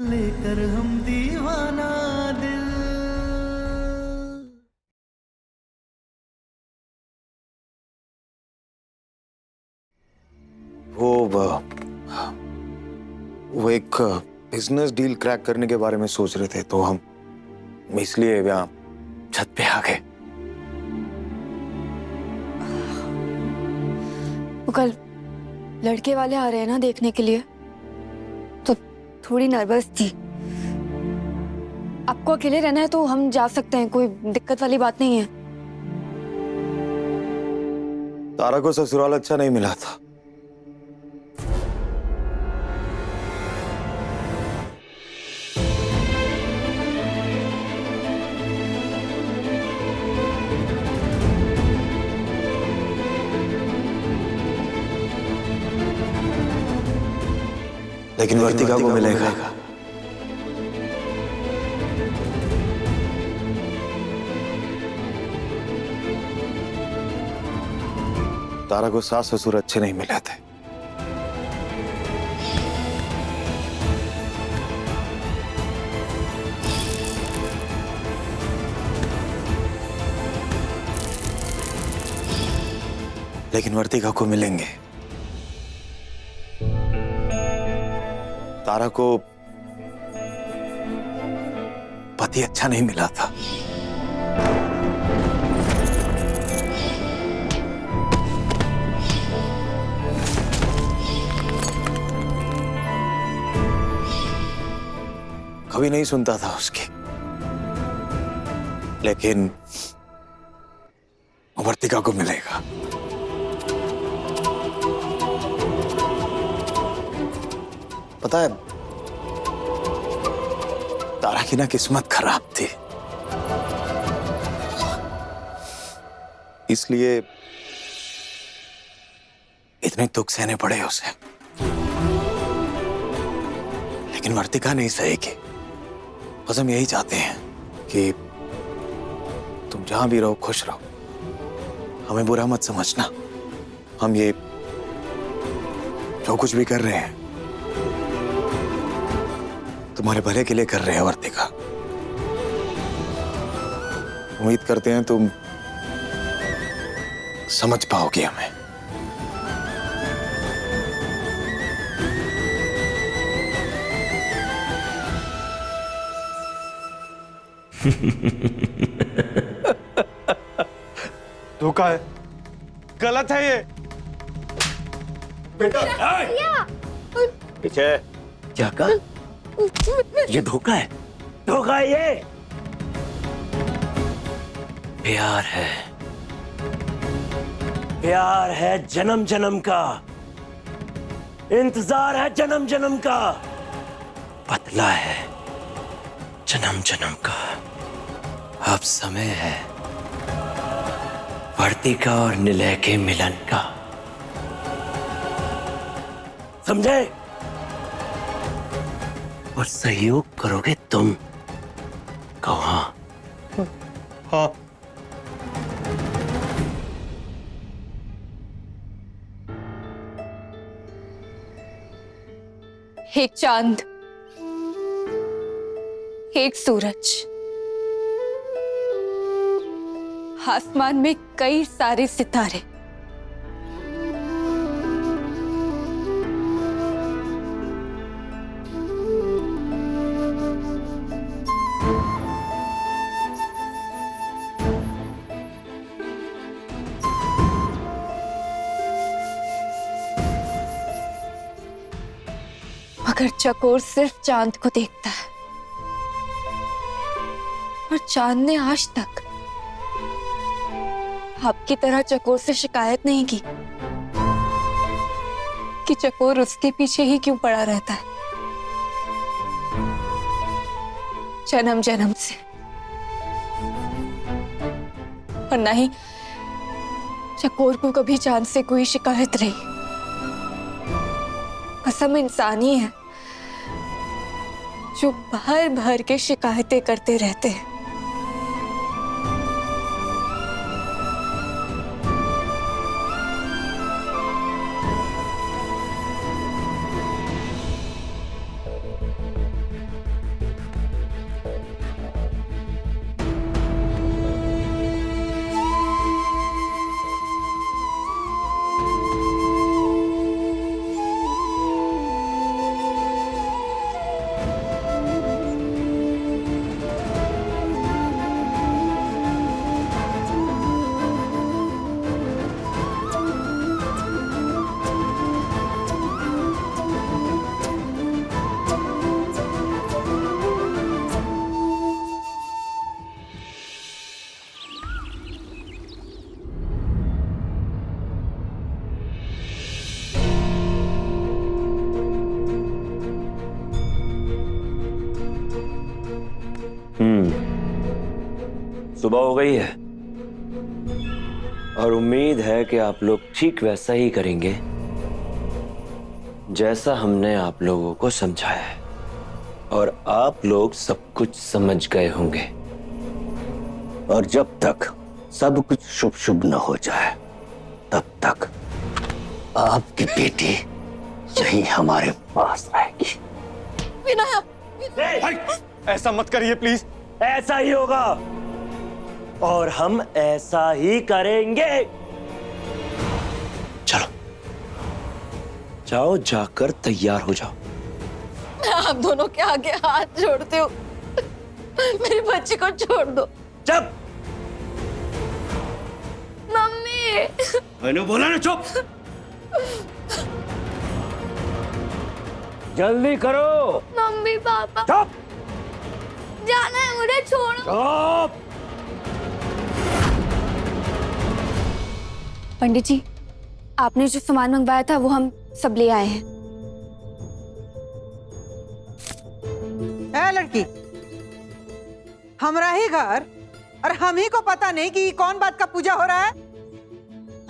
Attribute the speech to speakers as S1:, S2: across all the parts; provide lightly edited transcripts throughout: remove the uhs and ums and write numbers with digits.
S1: लेकर हम दीवाना दिल।
S2: वो एक बिजनेस डील क्रैक करने के बारे में सोच रहे थे, तो हम इसलिए यहाँ छत पे आ गए।
S3: वो कल लड़के वाले आ रहे हैं ना देखने के लिए, तो थोड़ी नर्वस थी। आपको अकेले रहना है तो हम जा सकते हैं, कोई दिक्कत वाली बात नहीं है।
S2: तारा को ससुराल अच्छा नहीं मिला था। लेकिन वर्तिका को मिलेगा। तारा को सास ससुर अच्छे नहीं मिले थे। लेकिन वर्तिका को मिलेंगे। तारा को पति अच्छा नहीं मिला था। कभी नहीं सुनता था उसकी, लेकिन वर्तिका को मिलेगा। पता है, तारा की ना किस्मत खराब थी, इसलिए इतने दुख सहने पड़े उसे। लेकिन वर्तिका नहीं सहेगी। बस हम यही चाहते हैं कि तुम जहां भी रहो खुश रहो, हमें बुरा मत समझना। हम ये जो कुछ भी कर रहे हैं तुम्हारे भले के लिए कर रहे हैं वर्तिका। उम्मीद करते हैं तुम समझ पाओगे हमें।
S4: धोखा है, गलत है ये।
S5: बेटा पीछे क्या कहा? ये धोखा है, धोखा है ये। प्यार है, प्यार है जन्म जन्म का, इंतजार है जन्म जन्म का, बदला है जन्म जन्म का। अब समय है वर्तिका और निलय के मिलन का, समझे? और सहयोग करोगे तुम। कहो हाँ।
S4: हाँ।
S3: एक चांद, एक सूरज, आसमान में कई सारे सितारे। मगर चकोर सिर्फ चांद को देखता है, और चांद ने आज तक आपकी तरह चकोर से शिकायत नहीं की कि चकोर उसके पीछे ही क्यों पड़ा रहता है जन्म जन्म से। और ना ही चकोर को कभी चांद से कोई शिकायत रही। बस हम इंसान ही हैं जो भर भर के शिकायतें करते रहते हैं।
S5: सुबह हो गई है और उम्मीद है कि आप लोग ठीक वैसा ही करेंगे जैसा हमने आप लोगों को समझाया है, और आप लोग सब कुछ समझ गए होंगे। और जब तक सब कुछ शुभ शुभ न हो जाए तब तक आपकी बेटी यही हमारे पास रहेगी।
S4: ऐसा मत करिए प्लीज।
S5: ऐसा ही होगा और हम ऐसा ही करेंगे। चलो जाओ, जाकर तैयार हो जाओ।
S3: मैं आप दोनों के आगे हाथ जोड़ती हूँ, मेरी बच्ची को छोड़ दो।
S5: चुप।
S3: मम्मी,
S5: मैंने बोला ना चुप। जल्दी करो।
S3: मम्मी पापा,
S5: चुप।
S3: जाना है मुझे, छोड़ो।
S5: चुप।
S3: पंडित जी, आपने जो सामान मंगवाया था वो हम सब ले आए हैं।
S6: है लड़की, हमरा ही घर और हम ही को पता नहीं कि कौन बात का पूजा हो रहा है।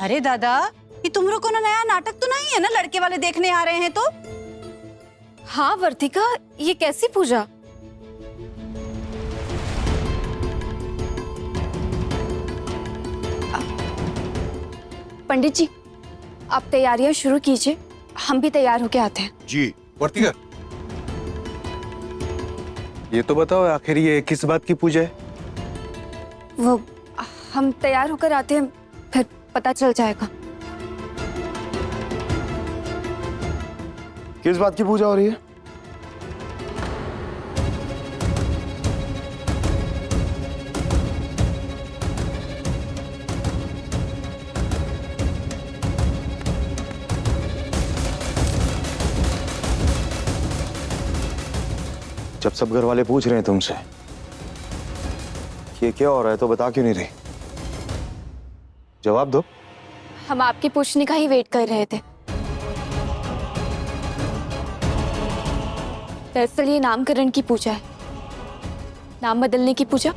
S7: अरे दादा, ये तुमरो को नया नाटक तो नहीं है ना? लड़के वाले देखने आ रहे हैं तो?
S3: हाँ वर्तिका, ये कैसी पूजा? पंडित जी, आप तैयारियां शुरू कीजिए, हम भी तैयार होके आते हैं।
S8: जी वर्तिका, ये तो बताओ आखिर ये किस बात की पूजा है?
S3: वो हम तैयार होकर आते हैं, फिर पता चल जाएगा।
S8: किस बात की पूजा हो रही है?
S2: जब सब घर वाले पूछ रहे हैं तुमसे कि ये क्या हो रहा है तो बता क्यों नहीं रही? जवाब दो।
S3: हम आपके पूछने का ही वेट कर रहे थे। दरअसल ये नामकरण की पूजा है, नाम बदलने की पूजा।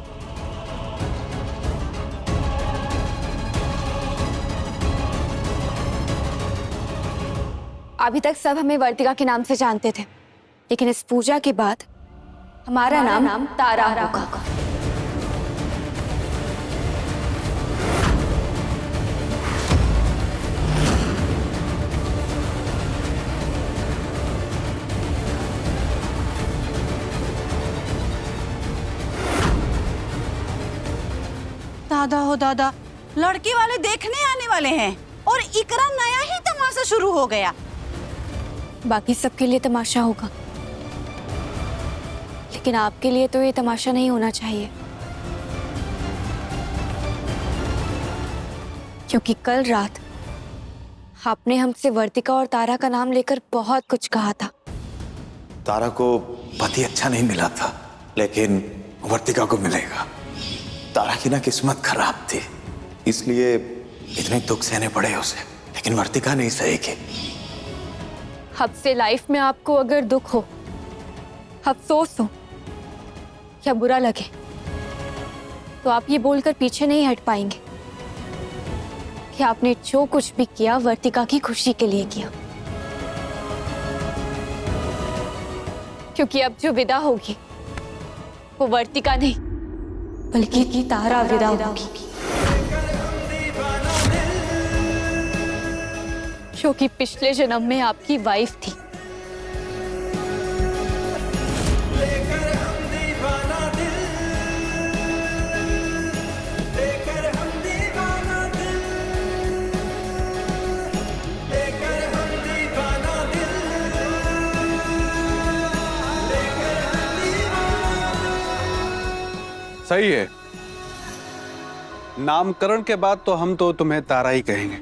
S3: अभी तक सब हमें वर्तिका के नाम से जानते थे, लेकिन इस पूजा के बाद हमारा नाम तारा होगा।
S7: दादा हो दादा, लड़के वाले देखने आने वाले हैं और इकरा नया ही तमाशा शुरू हो गया।
S3: बाकी सबके लिए तमाशा होगा, लेकिन आपके लिए तो ये तमाशा नहीं होना चाहिए, क्योंकि कल रात आपने हमसे वर्तिका और तारा का नाम लेकर बहुत कुछ कहा था।
S2: तारा को पति अच्छा नहीं मिला था, लेकिन वर्तिका को मिलेगा। तारा की ना किस्मत खराब थी, इसलिए इतने दुख सहने पड़े उसे, लेकिन वर्तिका नहीं सहेगी।
S3: अब से लाइफ में आपको अगर दुख हो, अफसोस हो या बुरा लगे, तो आप ये बोलकर पीछे नहीं हट पाएंगे कि आपने जो कुछ भी किया वर्तिका की खुशी के लिए किया। क्योंकि अब जो विदा होगी वो वर्तिका नहीं बल्कि की तारा विदा होगी, जो कि पिछले जन्म में आपकी वाइफ थी।
S8: सही है, नामकरण के बाद तो हम तो तुम्हें तारा ही कहेंगे।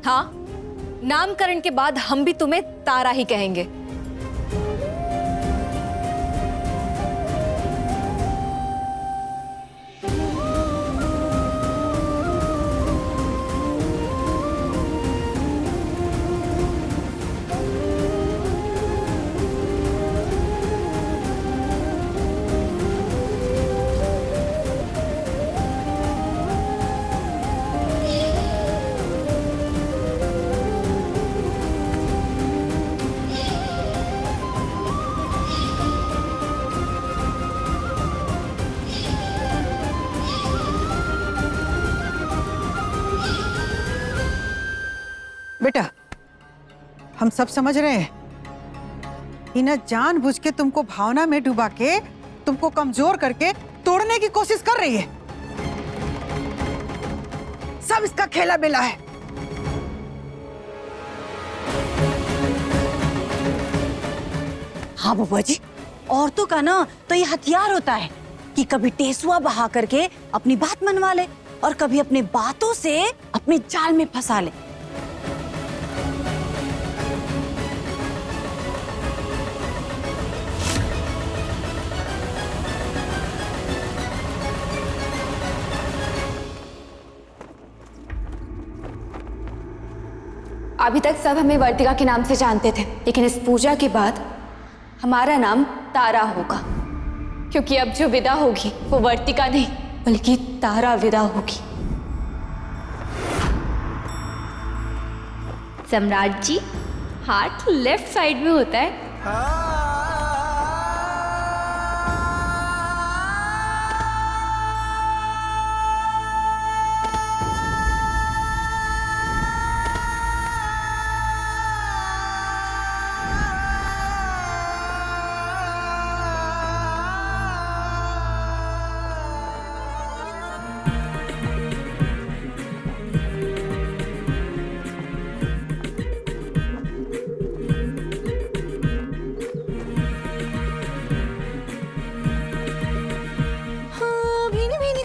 S3: हाँ, नामकरण के बाद हम भी तुम्हें तारा ही कहेंगे।
S6: हम सब समझ रहे हैं। इन्हें जानबूझ के तुमको भावना में डुबा के तुमको कमजोर करके तोड़ने की कोशिश कर रही है। सब इसका खेला बेला है।
S7: हाँ बुआ जी, औरतों का ना तो ये हथियार होता है कि कभी टेसुआ बहा करके अपनी बात मनवा ले और कभी अपने बातों से अपने जाल में फंसा ले।
S3: अभी तक सब हमें वर्तिका के नाम से जानते थे, लेकिन इस पूजा के बाद हमारा नाम तारा होगा, क्योंकि अब जो विदा होगी वो वर्तिका नहीं बल्कि तारा विदा होगी।
S9: सम्राट जी, हार्ट लेफ्ट साइड में होता है।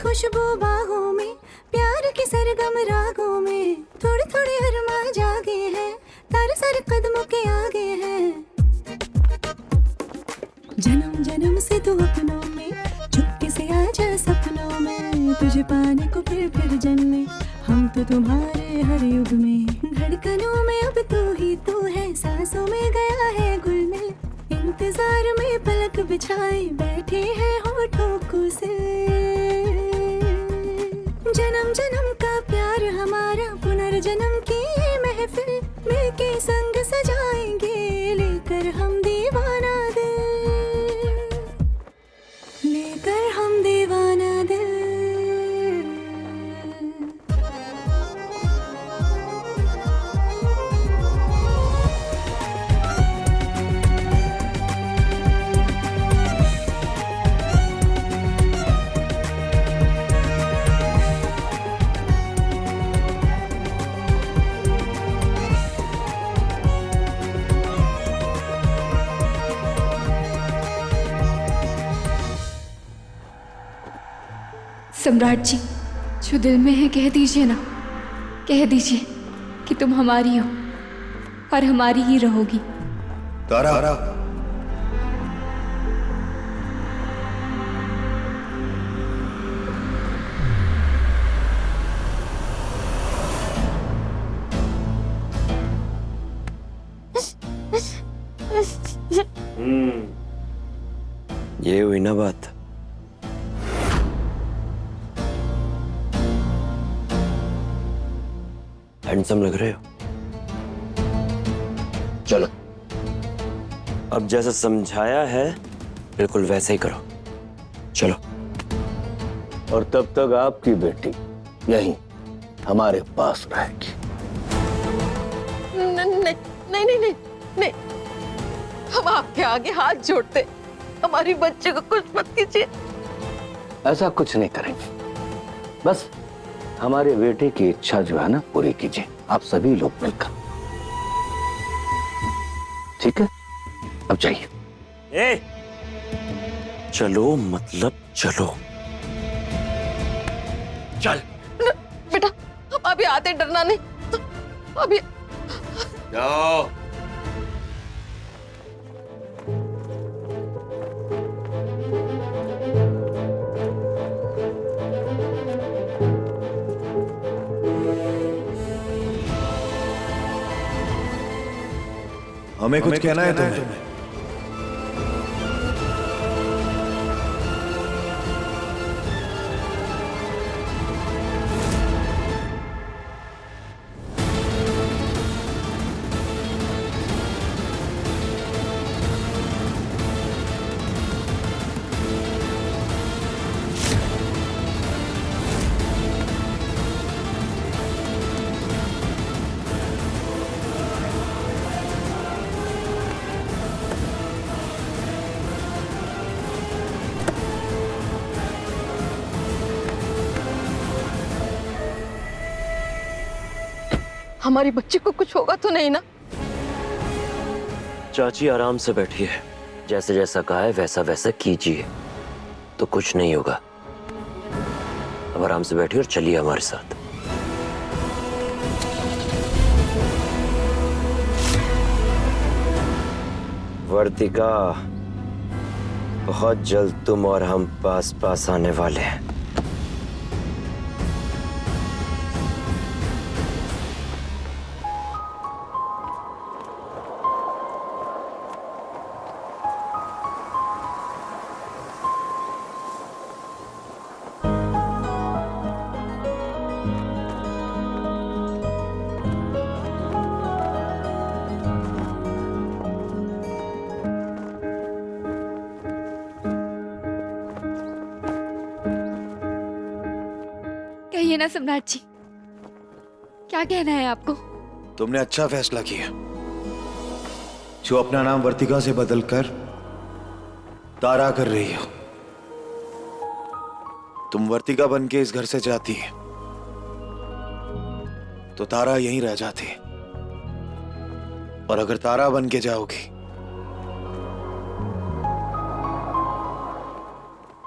S1: खुशबू बागों में, प्यार के सरगम रागों में, थोड़े थोड़े अरमा जागे हैं, तारे सारे कदमों के आगे हैं। जन्म जन्म से तू अपनों में, चुपके से आजा सपनों में, तुझे पाने को फिर जन्मे, हम तो तुम्हारे हर युग में। धड़कनों में अब तू ही तू है, सांसों में गया है घुल मिल, इंतजार में पलक बिछाए बैठे हैं होठों को से। जन्म जन्म का प्यार हमारा, पुनर्जन्म की महफिल, मिलके संग सजाएंगे, लेकर हम दीवाना दिल, लेकर हम दीवाना दिल।
S3: सम्राट जी, जो दिल में है कह दीजिए ना, कह दीजिए कि तुम हमारी हो और हमारी ही रहोगी।
S8: तारा,
S5: ये हुई ना बात। हैंडसम लग रहे हो। चलो, अब जैसा समझाया है बिल्कुल वैसे ही करो। चलो।
S10: और तब तक आपकी बेटी यहीं हमारे पास रहेगी।
S11: नहीं नहीं नहीं नहीं नहीं, हम आपके आगे हाथ जोड़ते, हमारी बच्चे को कुछ मत कीजिए।
S10: ऐसा कुछ नहीं करेंगे, बस हमारे बेटे की इच्छा जो है ना पूरी कीजिए, आप सभी लोग मिलकर। ठीक है, अब जाइए।
S5: ए, चलो मतलब चलो। चल
S11: बेटा, हम अभी आते, डरना नहीं अभी।
S5: जाओ।
S8: हमें कुछ कहना है तुम्हें?
S11: हमारी बच्ची को कुछ होगा तो नहीं ना?
S5: चाची आराम से बैठिए, जैसे जैसा कहा है वैसा वैसा कीजिए तो कुछ नहीं होगा। अब आराम से बैठिए और चलिए हमारे साथ। वर्तिका, बहुत जल्द तुम और हम पास पास आने वाले हैं।
S9: कहिए ना सम्राट जी, क्या कहना है आपको?
S8: तुमने अच्छा फैसला किया जो अपना नाम वर्तिका से बदलकर तारा कर रही हो। तुम वर्तिका बन के इस घर से जाती है तो तारा यहीं रह जाती है, और अगर तारा बन के जाओगी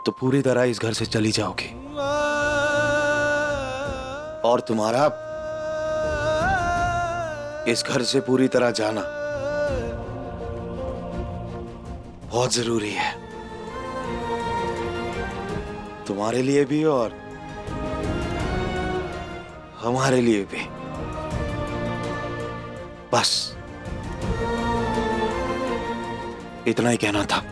S8: तो पूरी तरह इस घर से चली जाओगी, और तुम्हारा इस घर से पूरी तरह जाना बहुत जरूरी है, तुम्हारे लिए भी और हमारे लिए भी। बस इतना ही कहना था।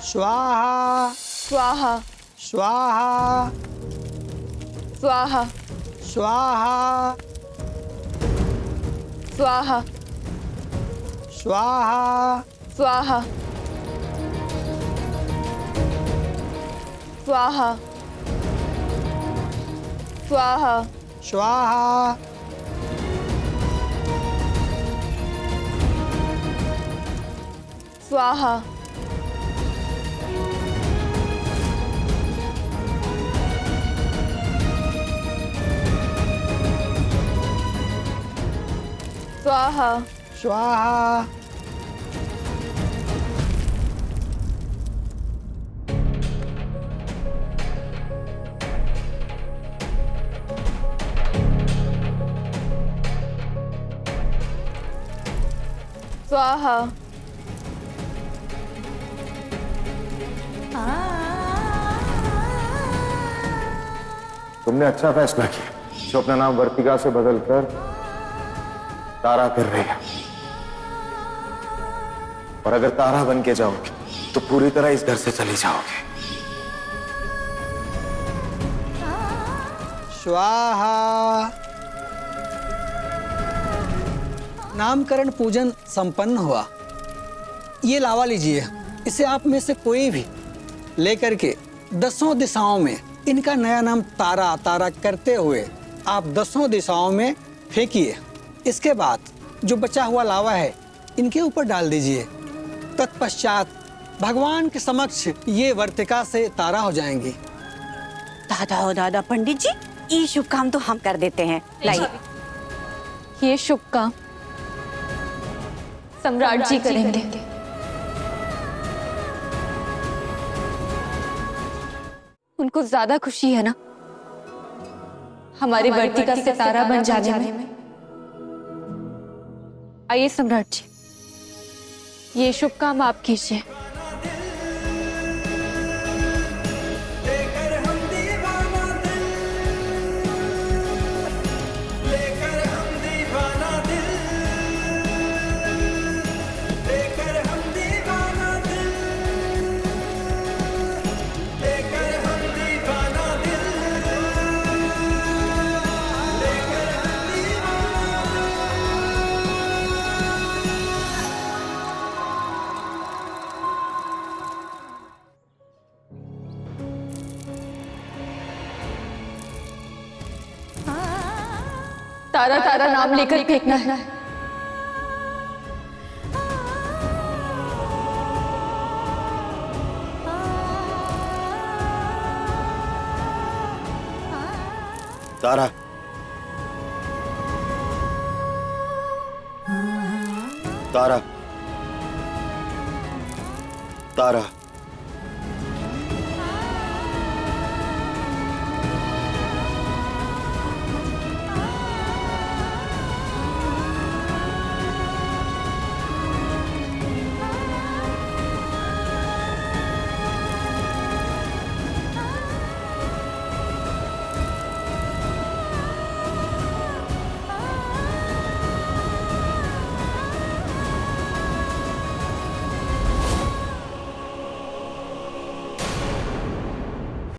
S12: स्वाहा
S3: स्वाहा
S12: स्वाहा
S3: स्वाहा
S12: स्वाहा
S3: स्वाहा
S12: स्वाहा
S3: स्वाहा स्वाहा स्वाहा
S12: स्वाहा
S3: स्वाहा स्वाहा
S12: स्वाहा
S3: स्वाहा
S8: तुमने अच्छा फैसला किया जो अपना नाम वर्तिका से बदलकर तारा कर रही है, और अगर तारा बन के जाओगे तो पूरी तरह इस घर से चली जाओगे।
S12: स्वाहा। नामकरण पूजन संपन्न हुआ। ये लावा लीजिए, इसे आप में से कोई भी लेकर के 10 दिशाओं में इनका नया नाम तारा तारा करते हुए आप 10 दिशाओं में फेंकिए। इसके बाद जो बचा हुआ लावा है इनके ऊपर डाल दीजिए। तत्पश्चात भगवान के समक्ष ये वर्तिका से तारा हो जाएंगी।
S7: दादा हो दादा पंडित जी, ये शुभ काम तो हम कर देते हैं। लाइए,
S3: ये शुभ काम सम्राट जी करेंगे। उनको ज्यादा खुशी है ना हमारी वर्तिका सितारा बन जाने में। आइए सम्राट जी, ये शुभ काम आप कीजिए। तारा तारा नाम लेकर फेंकना है।
S8: तारा, तारा, तारा।